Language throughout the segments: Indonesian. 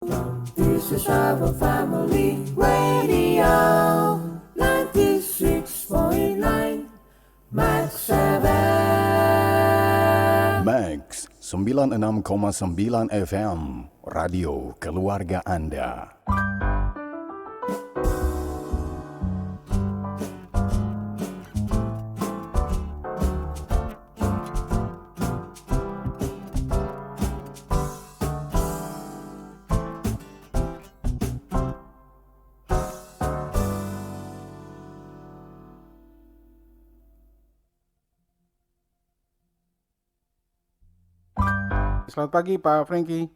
This is our family radio 96.9 Max FM. Max 96,9 FM Radio Keluarga Anda. Selamat pagi Pak Franky.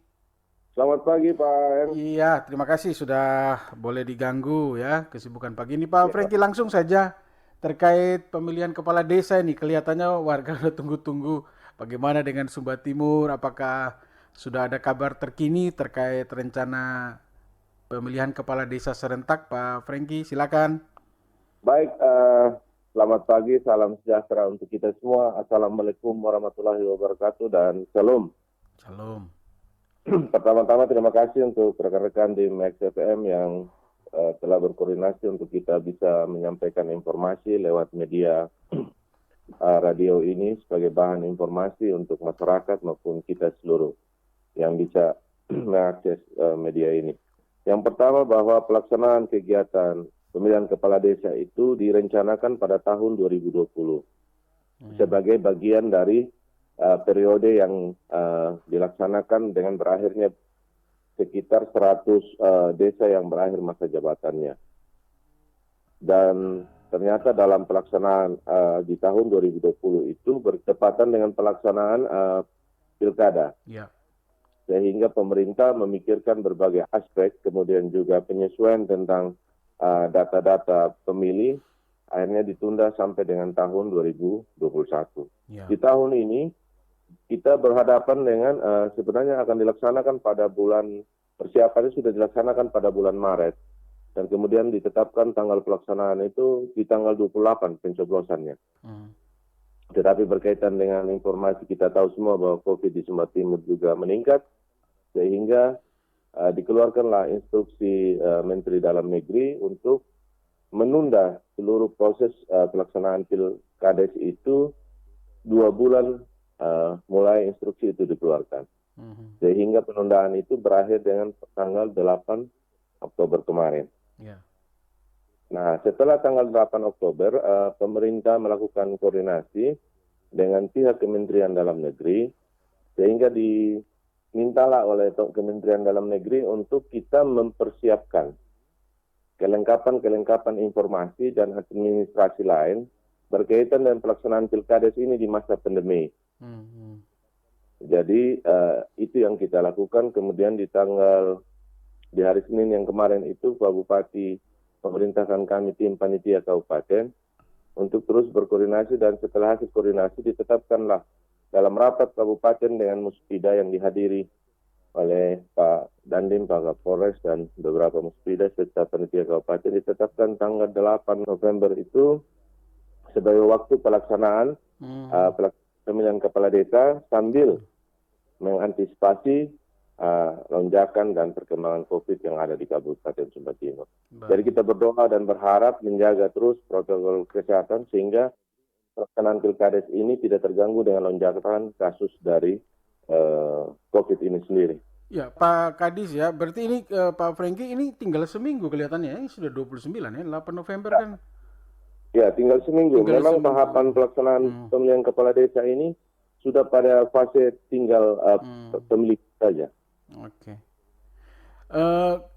Selamat pagi Pak. Iya, terima kasih sudah boleh diganggu ya kesibukan pagi ini Pak Franky. Langsung saja terkait pemilihan kepala desa ini, kelihatannya warga sudah tunggu-tunggu bagaimana dengan Sumba Timur. Apakah sudah ada kabar terkini terkait rencana pemilihan kepala desa serentak Pak Franky? Silakan. Baik, selamat pagi, salam sejahtera untuk kita semua. Assalamualaikum warahmatullahi wabarakatuh dan shalom. Shalom. Pertama-tama terima kasih untuk rekan-rekan di Max FM yang telah berkoordinasi untuk kita bisa menyampaikan informasi lewat media radio ini sebagai bahan informasi untuk masyarakat maupun kita seluruh yang bisa mengakses media ini. Yang pertama bahwa pelaksanaan kegiatan pemilihan kepala desa itu direncanakan pada tahun 2020 sebagai bagian dari periode yang dilaksanakan dengan berakhirnya sekitar 100 desa yang berakhir masa jabatannya. Dan ternyata dalam pelaksanaan di tahun 2020 itu bertepatan dengan pelaksanaan pilkada. Ya. Sehingga pemerintah memikirkan berbagai aspek, kemudian juga penyesuaian tentang data-data pemilih, akhirnya ditunda sampai dengan tahun 2021. Ya. Di tahun ini, kita berhadapan dengan sebenarnya akan dilaksanakan pada bulan, persiapannya sudah dilaksanakan pada bulan Maret. Dan kemudian ditetapkan tanggal pelaksanaan itu di tanggal 28 pencoblosannya. Tetapi berkaitan dengan informasi kita tahu semua bahwa COVID di Sumba Timur juga meningkat, sehingga dikeluarkanlah instruksi Menteri Dalam Negeri untuk menunda seluruh proses pelaksanaan pilkades itu 2 bulan mulai instruksi itu dikeluarkan. Sehingga penundaan itu berakhir dengan tanggal 8 Oktober kemarin. Ya. Nah, setelah tanggal 8 Oktober, pemerintah melakukan koordinasi dengan pihak Kementerian Dalam Negeri, sehingga dimintalah oleh Kementerian Dalam Negeri untuk kita mempersiapkan kelengkapan informasi dan administrasi lain berkaitan dengan pelaksanaan pilkades ini di masa pandemi. Jadi itu yang kita lakukan. Kemudian di hari Senin yang kemarin itu Pak Bupati memerintahkan kami tim panitia kabupaten untuk terus berkoordinasi, dan setelah hasil koordinasi ditetapkanlah dalam rapat kabupaten dengan muspida yang dihadiri oleh Pak Dandim, Pak Kapolres dan beberapa muspida serta panitia kabupaten, ditetapkan tanggal 8 November itu sebagai waktu pelaksanaan pemilihan kepala desa sambil mengantisipasi lonjakan dan perkembangan COVID yang ada di Kabupaten Sumba Timur. Jadi kita berdoa dan berharap menjaga terus protokol kesehatan sehingga pelaksanaan pilkades ini tidak terganggu dengan lonjakan kasus dari COVID ini sendiri. Ya, Pak Kadis ya, berarti ini Pak Franky ini tinggal seminggu kelihatannya, ini sudah 29 ya, 8 November kan? Ya, tinggal seminggu. Memang tahapan pelaksanaan pemilihan kepala desa ini sudah pada fase tinggal pemilih saja. Oke.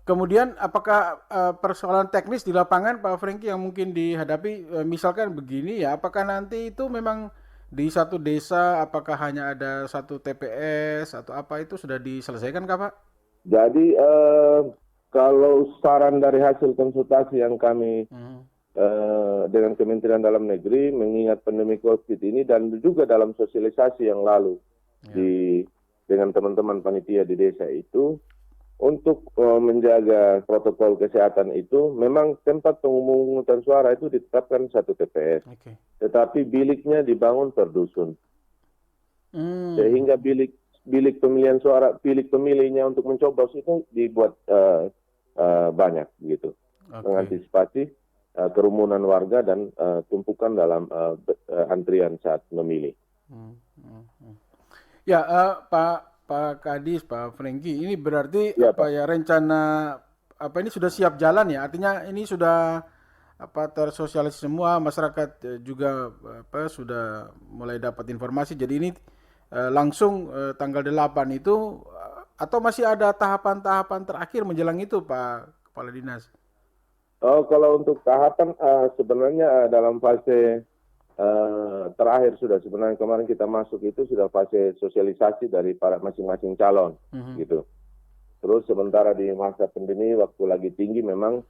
Kemudian apakah persoalan teknis di lapangan Pak Franky yang mungkin dihadapi, misalkan begini ya, apakah nanti itu memang di satu desa, apakah hanya ada satu TPS atau apa, itu sudah diselesaikan kah Pak? Jadi kalau saran dari hasil konsultasi yang kami dengan Kementerian Dalam Negeri mengingat pandemi COVID ini dan juga dalam sosialisasi yang lalu dengan teman-teman panitia di desa itu, untuk menjaga protokol kesehatan itu memang tempat pemungutan suara itu ditetapkan satu TPS, tetapi biliknya dibangun per dusun, sehingga bilik bilik pemilihan suara, bilik pemilihnya untuk mencoblos itu dibuat banyak gitu, mengantisipasi kerumunan warga dan tumpukan dalam antrian saat memilih. Ya, Pak Kadis, Pak Franky, ini berarti Ya, rencana ini sudah siap jalan ya? Artinya ini sudah tersosialisasi semua, masyarakat juga sudah mulai dapat informasi. Jadi ini langsung tanggal 8 itu atau masih ada tahapan-tahapan terakhir menjelang itu, Pak Kepala Dinas? Oh, kalau untuk tahapan sebenarnya dalam fase terakhir sudah, sebenarnya kemarin kita masuk itu sudah fase sosialisasi dari para masing-masing calon gitu. Terus sementara di masa pandemi waktu lagi tinggi memang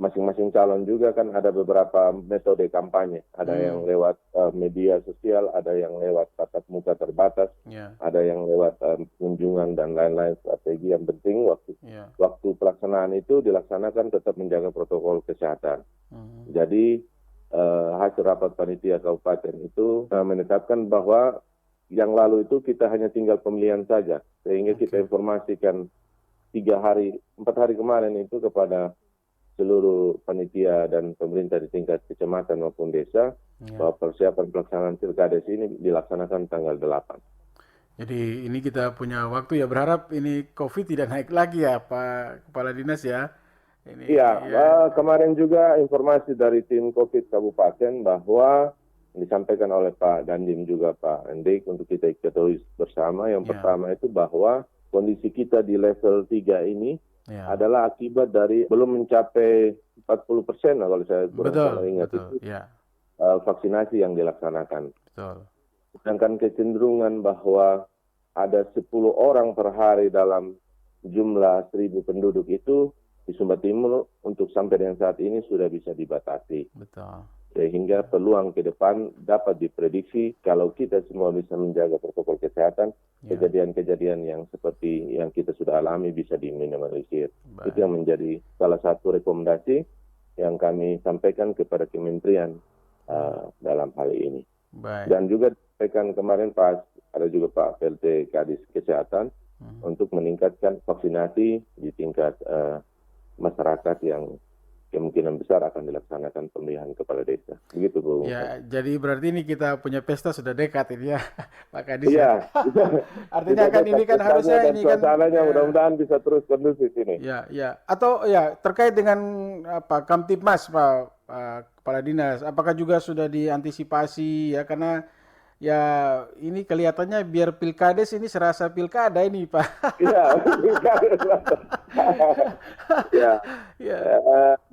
masing-masing calon juga kan ada beberapa metode kampanye. Ada yang lewat media sosial, ada yang lewat tatap muka terbatas, ada yang lewat kunjungan dan lain-lain strategi. Yang penting waktu pelaksanaan itu dilaksanakan tetap menjaga protokol kesehatan. Jadi hasil rapat panitia kabupaten itu menetapkan bahwa yang lalu itu kita hanya tinggal pemilihan saja, sehingga kita informasikan 4 hari kemarin itu kepada seluruh panitia dan pemerintah di tingkat kecamatan maupun desa bahwa persiapan pelaksanaan pilkades ini dilaksanakan tanggal 8. Jadi ini kita punya waktu ya, berharap ini COVID tidak naik lagi ya Pak Kepala Dinas ya. Kemarin juga informasi dari tim COVID Kabupaten bahwa disampaikan oleh Pak Dandim juga Pak Endik untuk kita ketahui bersama. Yang pertama itu bahwa kondisi kita di level 3 ini adalah akibat dari belum mencapai 40% kalau saya kurang salah ingat itu vaksinasi yang dilaksanakan. Sedangkan kecenderungan bahwa ada 10 orang per hari dalam jumlah 1.000 penduduk itu di Sumba Timur untuk sampai dengan saat ini sudah bisa dibatasi. Sehingga peluang ke depan dapat diprediksi kalau kita semua bisa menjaga protokol kesehatan, kejadian-kejadian yang seperti yang kita sudah alami bisa diminimalisir. Itu yang menjadi salah satu rekomendasi yang kami sampaikan kepada Kementerian dalam hal ini. Dan juga disampaikan kemarin ada juga Pak PLT Kadis Kesehatan untuk meningkatkan vaksinasi di tingkat masyarakat yang kemungkinan besar akan dilaksanakan pemilihan kepala desa. Begitu, Bu. Ya, jadi berarti ini kita punya pesta sudah dekat ini ya, Pak Kadis. Iya. Artinya kan ini kan harusnya ini kan suasananya mudah-mudahan bisa terus kondusif ini. Ya. Atau terkait dengan Kamtibmas Pak Kepala Dinas, apakah juga sudah diantisipasi ya, karena ini kelihatannya biar pilkades ini serasa pilkada ini Pak. Iya, pilkades.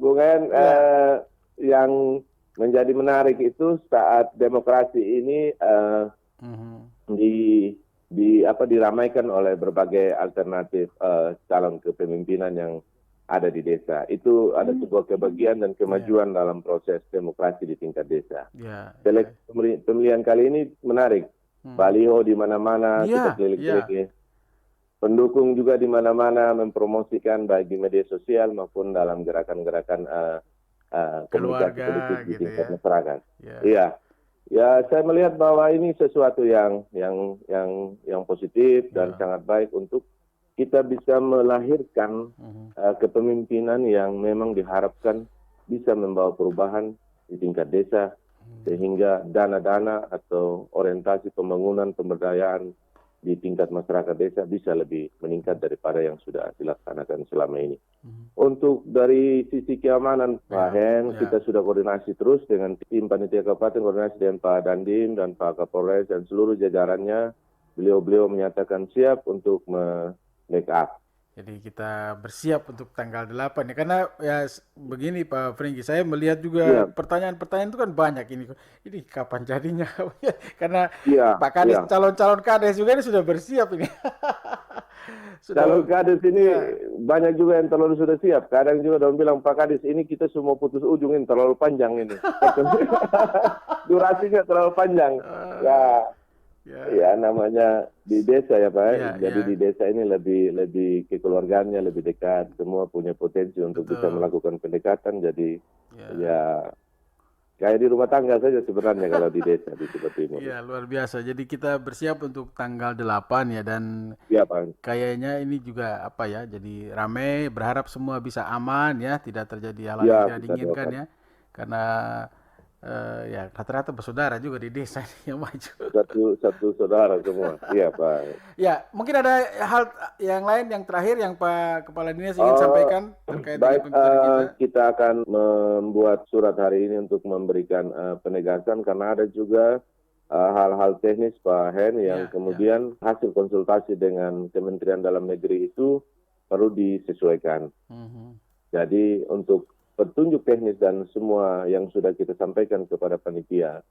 Bung En, yang menjadi menarik itu saat demokrasi ini diramaikan oleh berbagai alternatif calon kepemimpinan yang ada di desa. Itu ada sebuah kebahagiaan dan kemajuan dalam proses demokrasi di tingkat desa. Pemilihan kali ini menarik. Baliho di mana-mana, kita keliling-keliling. Pendukung juga di mana-mana mempromosikan baik di media sosial maupun dalam gerakan-gerakan komunikasi politik di tingkat masyarakat. Ya, saya melihat bahwa ini sesuatu yang positif dan sangat baik untuk kita bisa melahirkan kepemimpinan yang memang diharapkan bisa membawa perubahan di tingkat desa, sehingga dana-dana atau orientasi pembangunan pemberdayaan di tingkat masyarakat desa bisa lebih meningkat daripada yang sudah dilaksanakan selama ini. Untuk dari sisi keamanan, Pak Hen, kita sudah koordinasi terus dengan tim panitia kabupaten, koordinasi dengan Pak Dandim dan Pak Kapolres dan seluruh jajarannya. Beliau menyatakan siap untuk backup. Jadi kita bersiap untuk tanggal 8 ya. Karena begini Pak Franky, saya melihat juga pertanyaan-pertanyaan itu kan banyak ini. Ini kapan jadinya? Karena Pak Kadis, calon-calon Kades juga ini sudah bersiap ini. Calon Kades ini banyak juga yang terlalu sudah siap. Kadang juga orang bilang, Pak Kadis ini kita semua putus ujung ini terlalu panjang ini. Durasinya terlalu panjang. Ya namanya di desa ya Pak. Jadi di desa ini lebih kekeluargaannya lebih dekat. Semua punya potensi untuk bisa melakukan pendekatan. Jadi Kayak di rumah tangga saja sebenarnya kalau di desa di Sumba Timur. Iya, luar biasa. Jadi kita bersiap untuk tanggal 8 ya, dan Iya Pak. kayaknya ini juga apa ya, jadi ramai, berharap semua bisa aman ya, tidak terjadi hal-hal Ya, yang tidak kita diinginkan doakan. ya. Karena ya rata-rata bersaudara juga di desa yang maju. Satu saudara semua. Iya Pak. Ya, mungkin ada hal yang lain yang terakhir yang Pak Kepala Dinas ingin Oh, sampaikan terkait dengan baik, pembicaraan kita. kita akan membuat surat hari ini untuk memberikan penegasan karena ada juga hal-hal teknis Pak Hen yang Ya, kemudian hasil konsultasi dengan Kementerian Dalam Negeri itu perlu disesuaikan. Mhm. Jadi untuk petunjuk teknis dan semua yang sudah kita sampaikan kepada panitia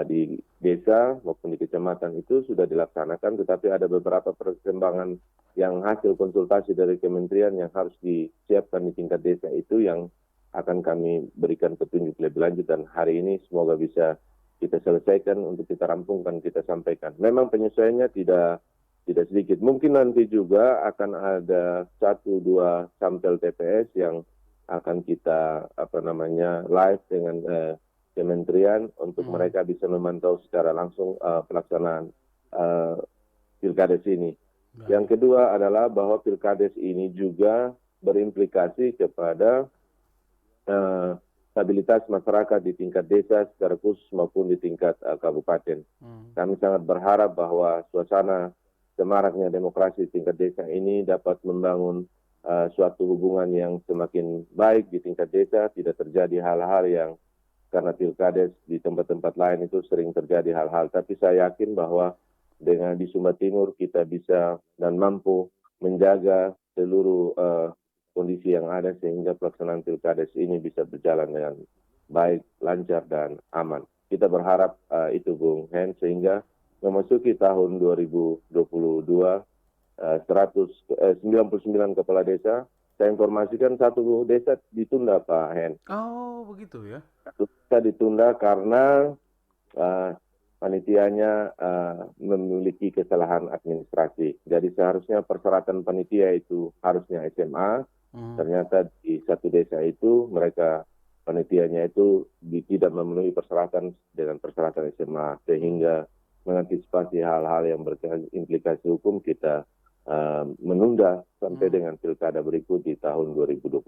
di desa maupun di kecamatan itu sudah dilaksanakan, tetapi ada beberapa perkembangan yang hasil konsultasi dari kementerian yang harus disiapkan di tingkat desa itu yang akan kami berikan petunjuk lebih lanjut, dan hari ini semoga bisa kita selesaikan untuk kita rampungkan, kita sampaikan. Memang penyesuaiannya tidak sedikit. Mungkin nanti juga akan ada 1-2 sampel TPS yang akan kita live dengan kementerian untuk mereka bisa memantau secara langsung pelaksanaan pilkades ini. Yang kedua adalah bahwa pilkades ini juga berimplikasi kepada stabilitas masyarakat di tingkat desa secara khusus maupun di tingkat kabupaten. Kami sangat berharap bahwa suasana semaraknya demokrasi di tingkat desa ini dapat membangun suatu hubungan yang semakin baik di tingkat desa, tidak terjadi hal-hal yang karena pilkades di tempat-tempat lain itu sering terjadi hal-hal. Tapi saya yakin bahwa dengan di Sumba Timur kita bisa dan mampu menjaga seluruh kondisi yang ada sehingga pelaksanaan pilkades ini bisa berjalan dengan baik, lancar, dan aman. Kita berharap itu Bung Hen, sehingga memasuki tahun 2022 99 kepala desa, saya informasikan satu desa ditunda Pak Hen. Oh, begitu ya. Satu desa ditunda karena panitianya memiliki kesalahan administrasi. Jadi seharusnya persyaratan panitia itu harusnya SMA, ternyata di satu desa itu mereka panitianya itu tidak memenuhi persyaratan dengan persyaratan SMA, sehingga mengantisipasi hal-hal yang berimplikasi hukum kita menunda sampai dengan pilkada berikut di tahun 2022.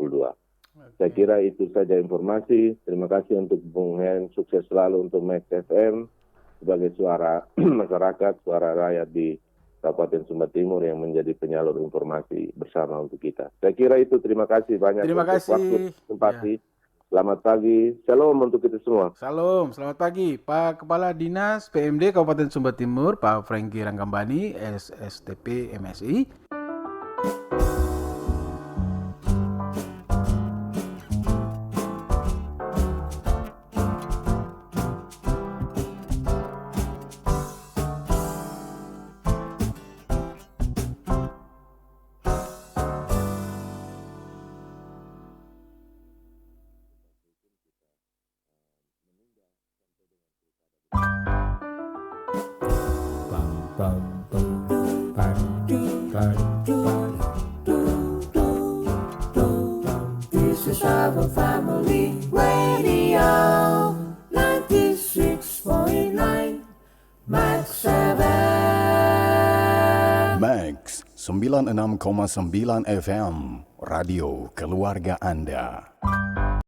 Saya kira itu saja informasi. Terima kasih untuk Bung Hen, sukses selalu untuk Max FM sebagai suara masyarakat, suara rakyat di Kabupaten Sumba Timur yang menjadi penyalur informasi bersama untuk kita. Saya kira itu, terima kasih banyak untuk waktu tempati. Selamat pagi, shalom untuk kita semua. Salam, selamat pagi Pak Kepala Dinas PMD Kabupaten Sumba Timur, Pak Franky Ranggambani, SSTP MSI. This is our family radio 96.9 Max FM. Max 96,9 FM, radio keluarga Anda.